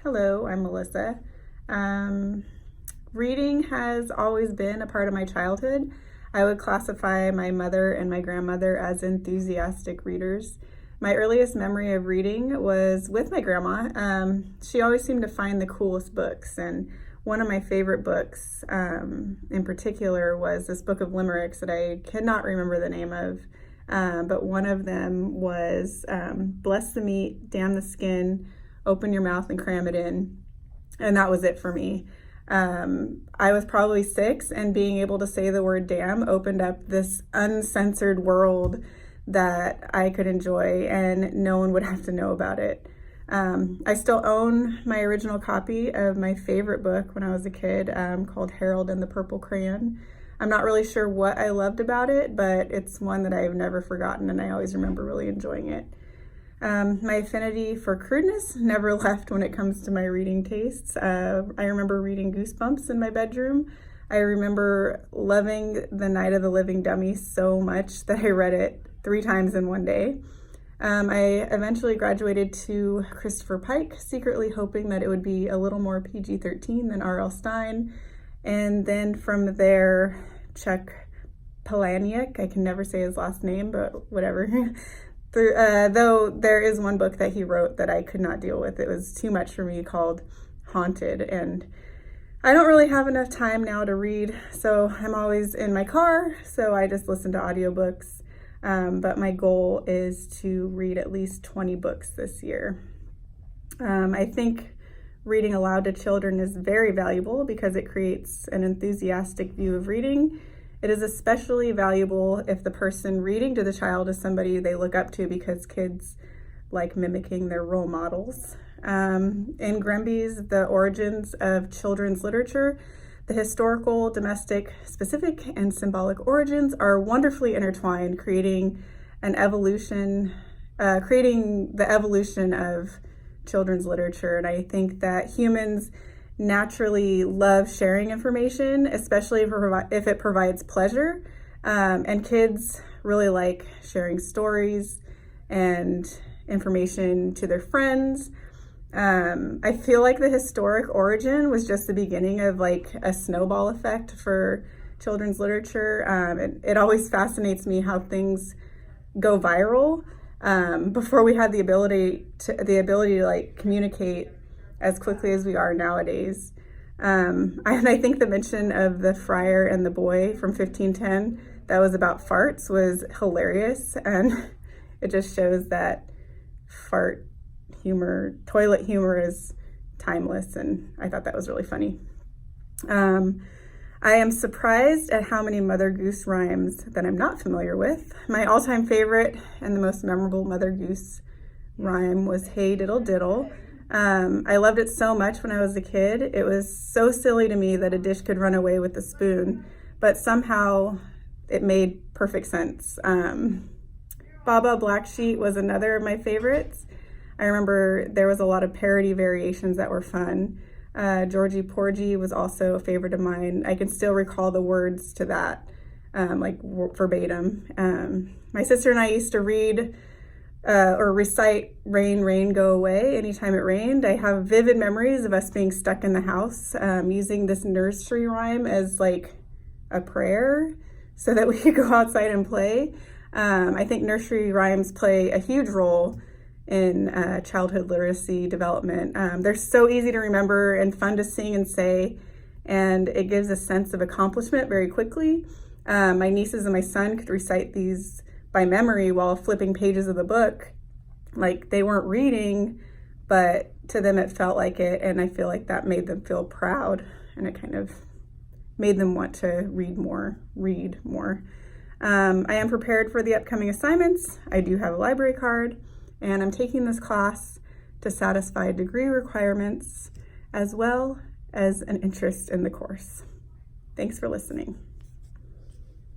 Hello, I'm Melissa. Um, Reading has always been a part of my childhood. I would classify my mother and my grandmother as enthusiastic readers. My earliest memory of reading was with my grandma. She always seemed to find the coolest books, and one of my favorite books in particular was this book of limericks that I cannot remember the name of, but one of them was bless the meat, damn the skin, open your mouth and cram it in. And that was it for me. I was probably 6, and being able to say the word damn opened up this uncensored world that I could enjoy and no one would have to know about it. I still own my original copy of my favorite book when I was a kid, called Harold and the Purple Crayon. I'm not really sure what I loved about it, but it's one that I've never forgotten, and I always remember really enjoying it. My affinity for crudeness never left when it comes to my reading tastes. I remember reading Goosebumps in my bedroom. I remember loving The Night of the Living Dummy so much that I read it 3 times in one day. I eventually graduated to Christopher Pike, secretly hoping that it would be a little more PG-13 than R.L. Stine. And then from there, Chuck Palahniuk, I can never say his last name, but whatever. Though there is one book that he wrote that I could not deal with. It was too much for me, called Haunted, and I don't really have enough time now to read, so I'm always in my car, so I just listen to audiobooks. But my goal is to read at least 20 books this year. I think reading aloud to children is very valuable because it creates an enthusiastic view of reading. It is especially valuable if the person reading to the child is somebody they look up to, because kids like mimicking their role models. In Grenby's The Origins of Children's Literature, the historical, domestic, specific, and symbolic origins are wonderfully intertwined, creating the evolution of children's literature. And I think that humans naturally love sharing information, especially if it provides pleasure. And kids really like sharing stories and information to their friends. I feel like the historic origin was just the beginning of like a snowball effect for children's literature. It always fascinates me how things go viral before we had the ability to like communicate as quickly as we are nowadays. And I think the mention of the friar and the boy from 1510 that was about farts was hilarious, and it just shows that toilet humor is timeless, and I thought that was really funny. I am surprised at how many Mother Goose rhymes that I'm not familiar with. My all-time favorite and the most memorable Mother Goose rhyme was Hey Diddle Diddle. I loved it so much when I was a kid. It was so silly to me that a dish could run away with a spoon, but somehow it made perfect sense. Baba Black Sheep was another of my favorites. I remember there was a lot of parody variations that were fun. Georgie Porgy was also a favorite of mine. I can still recall the words to that, like verbatim. My sister and I used to read or recite Rain, Rain, Go Away anytime it rained. I have vivid memories of us being stuck in the house, using this nursery rhyme as like a prayer so that we could go outside and play. I think nursery rhymes play a huge role in childhood literacy development. They're so easy to remember and fun to sing and say, and it gives a sense of accomplishment very quickly. My nieces and my son could recite these by memory while flipping pages of the book. Like, they weren't reading, but to them it felt like it, and I feel like that made them feel proud, and it kind of made them want to read more. I am prepared for the upcoming assignments. I do have a library card, and I'm taking this class to satisfy degree requirements as well as an interest in the course. Thanks for listening.